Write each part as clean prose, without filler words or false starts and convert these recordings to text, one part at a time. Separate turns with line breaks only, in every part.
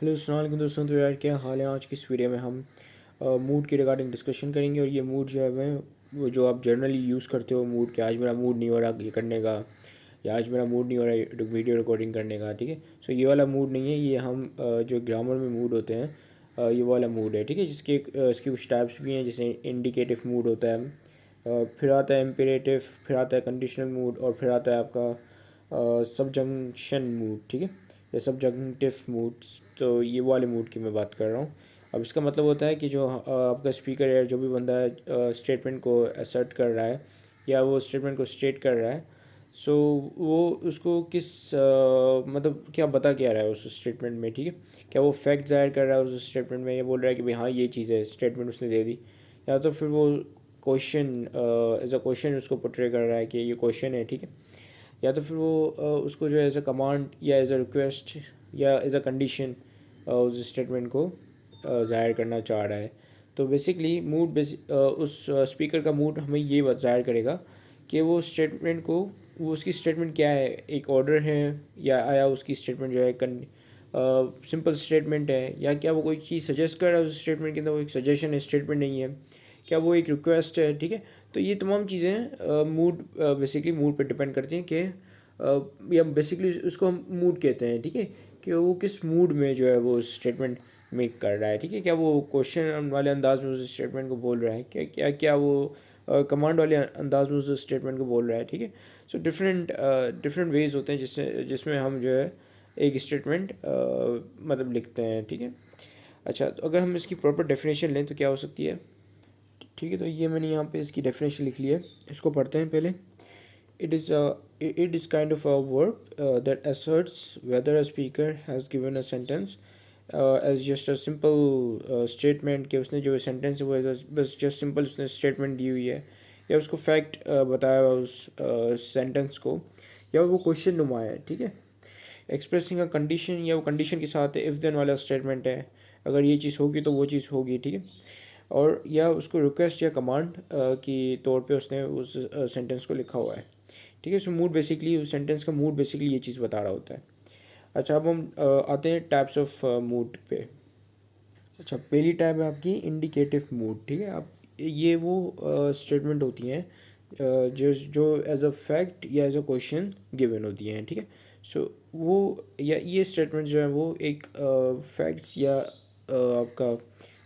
Hello अस्सलाम वालेकुम दोस्तों। तो यार क्या हाल है। आज की इस वीडियो में हम मूड के रिगार्डिंग डिस्कशन करेंगे। और ये मूड जो है मैं वो जो आप जनरली यूज़ करते हो मूड के, आज मेरा मूड नहीं हो रहा ये करने का, या आज मेरा मूड नहीं हो रहा वीडियो रिकॉर्डिंग करने का, ठीक है। सो ये वाला मूड नहीं है, ये हम जो ग्रामर में मूड होते हैं ये वाला मूड है, ठीक है। इसके कुछ टाइप्स भी हैं, जैसे इंडिकेटिव मूड होता है, फिर आता है इम्पेरेटिव, फिर आता है कंडीशनल मूड, और फिर आता है आपका सबजंक्शन मूड, ठीक है, या सबजंक्टिव मूड्स। तो ये वाले मूड की मैं बात कर रहा हूँ। अब इसका मतलब होता है कि जो आपका स्पीकर है, जो भी बंदा है स्टेटमेंट को असर्ट कर रहा है या वो स्टेटमेंट को स्टेट कर रहा है, सो वो उसको किस मतलब क्या बता क्या रहा है उस स्टेटमेंट में, ठीक है। क्या वो फैक्ट ज़ाहिर कर रहा है उस स्टेटमेंट में, या बोल रहा है कि भाई हाँ ये चीज़ है, स्टेटमेंट उसने दे दी, या तो फिर वो क्वेश्चन एज अ क्वेश्चन उसको पोर्ट्रे कर रहा है कि ये क्वेश्चन है, ठीक है। या तो फिर वो उसको जो है एज अ कमांड या एज अ रिक्वेस्ट या एज अ कंडीशन उस स्टेटमेंट को ज़ाहिर करना चाह रहा है। तो बेसिकली मूड उस स्पीकर का मूड हमें ये ज़ाहिर करेगा कि वो स्टेटमेंट को, वो उसकी स्टेटमेंट क्या है, एक ऑर्डर है, या आया उसकी स्टेटमेंट जो है सिंपल स्टेटमेंट है, या क्या वो कोई चीज़ सजेस्ट कर रहा है उस स्टेटमेंट के अंदर, वो एक सजेशन है, स्टेटमेंट नहीं है, क्या वो एक रिक्वेस्ट है, ठीक है। तो ये तमाम चीज़ें मूड बेसिकली मूड पे डिपेंड करती हैं कि या बेसिकली उसको हम मूड कहते हैं, ठीक है, कि वो किस मूड में जो है वो स्टेटमेंट मेक कर रहा है, ठीक है। क्या वो क्वेश्चन वाले अंदाज में उस स्टेटमेंट को बोल रहा है, क्या क्या क्या वो कमांड वाले अंदाज में उस स्टेटमेंट को बोल रहा है, ठीक है। सो डिफरेंट डिफरेंट वेज होते हैं जिसमें हम जो है एक स्टेटमेंट मतलब लिखते हैं, ठीक है। अच्छा, तो अगर हम इसकी प्रॉपर डेफिनेशन लें तो क्या हो सकती है, ठीक है। तो ये मैंने यहाँ पे इसकी डेफिनेशन लिख ली है, इसको पढ़ते हैं पहले। It is kind of a verb that asserts whether a speaker has given a sentence as just a simple statement, कि उसने जो सेंटेंस है वो बस जस्ट सिंपल उसने स्टेटमेंट दी हुई है, या उसको फैक्ट बताया हुआ उस सेंटेंस को, या वो क्वेश्चन नुमा है, ठीक है। एक्सप्रेसिंग अ कंडीशन, या वो कंडीशन के साथ इफ़ देन वाला स्टेटमेंट है, अगर ये चीज़ होगी तो वो चीज़ होगी, ठीक है। और या उसको रिक्वेस्ट या कमांड की तौर पे उसने उस सेंटेंस को लिखा हुआ है, ठीक है। सो मूड बेसिकली उस सेंटेंस का मूड बेसिकली ये चीज़ बता रहा होता है। अच्छा, अब हम आते हैं टाइप्स ऑफ मूड पे। अच्छा, पहली टाइप है आपकी इंडिकेटिव मूड, ठीक है। आप ये वो स्टेटमेंट होती हैं जो जो एज अ फैक्ट या एज अ क्वेश्चन गिवन होती हैं, ठीक है। सो वो या ये स्टेटमेंट जो है वो एक फैक्ट्स या आपका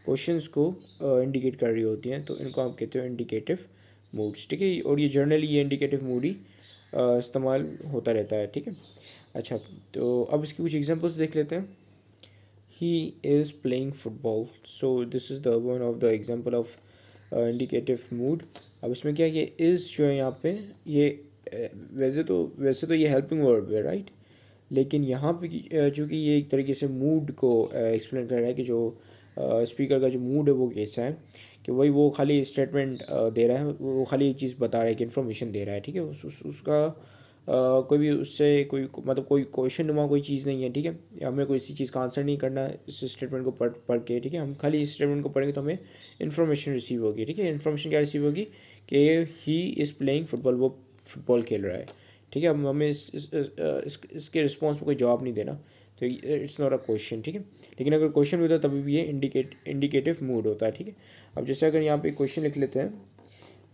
क्वेश्चंस को इंडिकेट कर रही होती हैं, तो इनको आप कहते हो इंडिकेटिव मूड्स, ठीक है। और ये जर्नली ये इंडिकेटिव मूड ही इस्तेमाल होता रहता है, ठीक है। अच्छा, तो अब इसकी कुछ एग्जांपल्स देख लेते हैं। He is playing football. So this is the one of the example of indicative mood. अब इसमें क्या है कि is जो है यहाँ पे ये वैसे तो ये हेल्पिंग वर्ब है, राइट। लेकिन यहाँ पे चूँकि ये एक तरीके से मूड को एक्सप्लेन कर रहा है कि जो स्पीकर का जो मूड है वो कैसा है, कि वही वो खाली स्टेटमेंट दे रहा है, वो खाली एक चीज़ बता रहा है कि इन्फॉर्मेशन दे रहा है, ठीक है। उसका कोई भी उससे कोई मतलब कोई क्वेश्चन नुमा कोई चीज़ नहीं है, ठीक है। हमें कोई सी चीज़ का आंसर नहीं करना है इस स्टेटमेंट को पढ़ के, ठीक है। हम खाली इस स्टेटमेंट को पढ़ेंगे तो हमें इन्फॉर्मेशन रिसीव होगी, ठीक है। इन्फॉर्मेशन क्या रिसीव होगी कि ही इज़ प्लेइंग फुटबॉल, वो फुटबॉल खेल रहा है, ठीक है। अब हमें इसके रिस्पॉन्स में कोई जवाब नहीं देना, तो इट्स नॉट अ क्वेश्चन, ठीक है। लेकिन अगर क्वेश्चन भी होता है तभी भी ये इंडिकेटिव मूड होता है, ठीक है। अब जैसे अगर यहाँ पे क्वेश्चन लिख लेते हैं,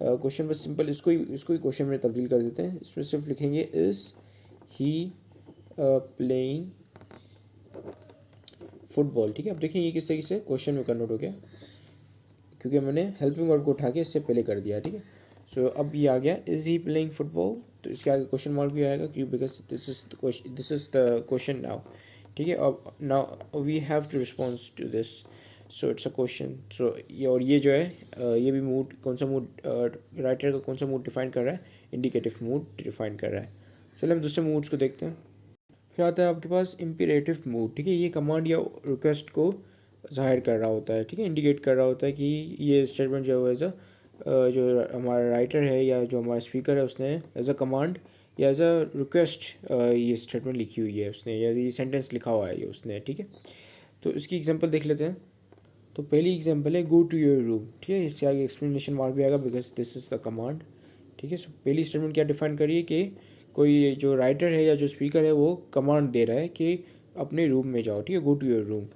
क्वेश्चन बस सिंपल इसको ही क्वेश्चन में तब्दील कर देते हैं। इसमें सिर्फ लिखेंगे इज़ ही प्लेइंग फुटबॉल, ठीक है। अब देखिए ये किस तरीके से क्वेश्चन में कन्वर्ट हो गया, क्योंकि मैंने हेल्पिंग वर्ब को उठा के इससे पहले कर दिया, ठीक है। सो अब ये आ गया इज़ ही प्लेइंग फुटबॉल, तो इसके आगे क्वेश्चन मार्क भी आएगा क्यों, because this is the question now, ठीक है। अब now we have to response to this, so it's a question. So ये और ये जो है ये भी मूड, कौन सा मूड राइटर का कौन सा मूड डिफाइन कर रहा है, इंडिकेटिव मूड डिफाइन कर रहा है। चलो हम दूसरे मूड्स को देखते हैं। फिर आता है आपके पास इम्पीरेटिव मूड, ठीक है। ये कमांड या रिक्वेस्ट को जाहिर कर रहा होता है, ठीक है, इंडिकेट कर रहा होता है कि ये स्टेटमेंट जो है एज अ जो हमारा राइटर है या जो हमारा स्पीकर है उसने एज अ कमांड या एज अ रिक्वेस्ट ये स्टेटमेंट लिखी हुई है उसने, या ये सेंटेंस लिखा हुआ है ये उसने, ठीक है। तो इसकी एग्जांपल देख लेते हैं। तो पहली एग्जांपल है गो टू योर रूम, ठीक है। इससे आगे एक्सप्लेनेशन मार्क भी आएगा because this is the command, ठीक है। सो पहली स्टेटमेंट क्या डिफाइन करिए कि कोई जो राइटर है या जो स्पीकर है वो कमांड दे रहा है कि अपने रूम में जाओ, ठीक है, गो टू योर रूम।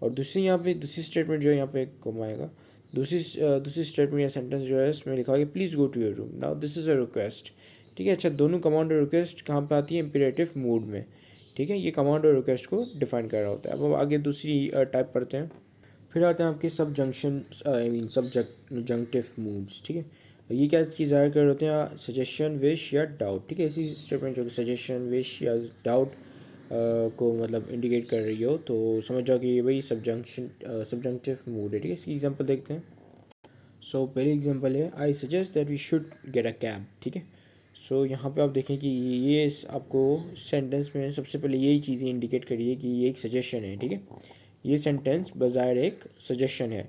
और दूसरी यहाँ पे दूसरी स्टेटमेंट जो है यहाँ पे घुमाएगा, दूसरी स्टेटमेंट या सेंटेंस जो है इसमें लिखा है कि please go to your room, now this is a request, ठीक है। अच्छा, दोनों कमांड और रिक्वेस्ट कहाँ पे आती है, इम्पेरेटिव मूड में, ठीक है। ये कमांड और रिक्वेस्ट को डिफाइन कर रहा होता है। अब आगे दूसरी टाइप पढ़ते हैं। फिर आते हैं आपके सब जंक्शन, आई मीन सबजंक्टिव मूड्स, ठीक है। ये क्या चीज़ ज़ाहिर कर रहे होते हैं, सजेशन, विश या डाउट, ठीक है। ऐसी स्टेटमेंट जो कि सजेशन, विश या डाउट को मतलब इंडिकेट कर रही हो तो समझ जाओ कि ये वही सबजंक्टिव मूड है, ठीक है। इसकी एग्जांपल देखते हैं। सो पहली एग्जांपल है, I suggest that we should get a cab, ठीक है। सो यहाँ पे आप देखें कि ये आपको सेंटेंस में सबसे पहले यही चीज़ें इंडिकेट करिए कि ये एक सजेशन है, ठीक है। ये सेंटेंस बज़ाहिर एक सजेशन है,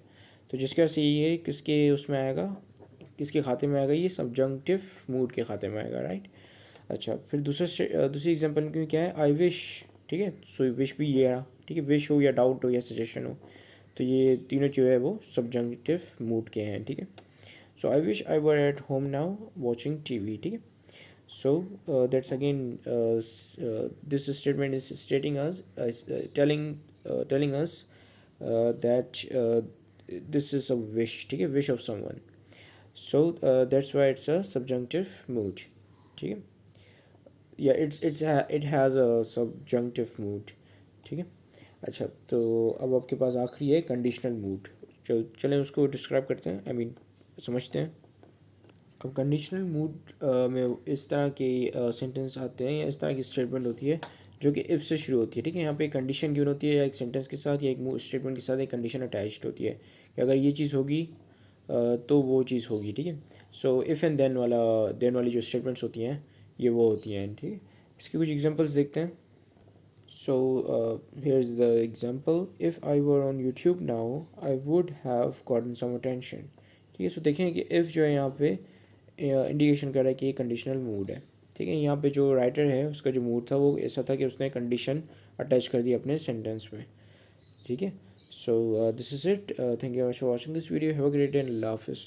तो जिसकी वजह से ये किसके उसमें आएगा, किसके खाते में आएगा, ये सबजंक्टिव मूड के खाते में आएगा, राइट। अच्छा, फिर दूसरी एग्जांपल में क्या है, आई विश, ठीक है। सो विश भी ये रहा, ठीक है। विश हो या डाउट हो या सजेशन हो, तो ये तीनों जो है वो सबजंक्टिव मूड के हैं, ठीक है। So I wish I were at home now watching TV, ठीक है। So that's again this statement is stating us telling us that this is a wish, ठीक है, wish of someone. So that's why it's a subjunctive mood, ठीक है। या it has a subjunctive mood, ठीक है। अच्छा, तो अब आपके पास आखिरी है कंडीशनल मूड। चलें उसको डिस्क्राइब करते हैं, आई मीन समझते हैं। अब कंडीशनल मूड में इस तरह के सेंटेंस आते हैं या इस तरह की स्टेटमेंट होती है जो कि इफ़ से शुरू होती है, ठीक है। यहाँ पे एक कंडीशन गिवन होती है या एक सेंटेंस के साथ या एक स्टेटमेंट के साथ एक कंडीशन अटैच्ड होती है कि अगर ये चीज़ होगी तो वो चीज़ होगी, ठीक है। सो इफ़ एंड देन वाली जो स्टेटमेंट्स होती हैं ये वो होती हैं, ठीक है। इसके कुछ एग्जांपल्स देखते हैं। So here's the example. If I were on YouTube now, I would have gotten some attention. ठीक है। सो देखें कि if जो है यहाँ पे इंडिकेशन कर रहा है कि ये कंडीशनल मूड है, ठीक है। यहाँ पे जो राइटर है उसका जो मूड था वो ऐसा था कि उसने कंडीशन अटैच कर दी अपने सेंटेंस में, ठीक है। So this is it, thank you for watching this video, have a great day and अल्लाह हाफिज़।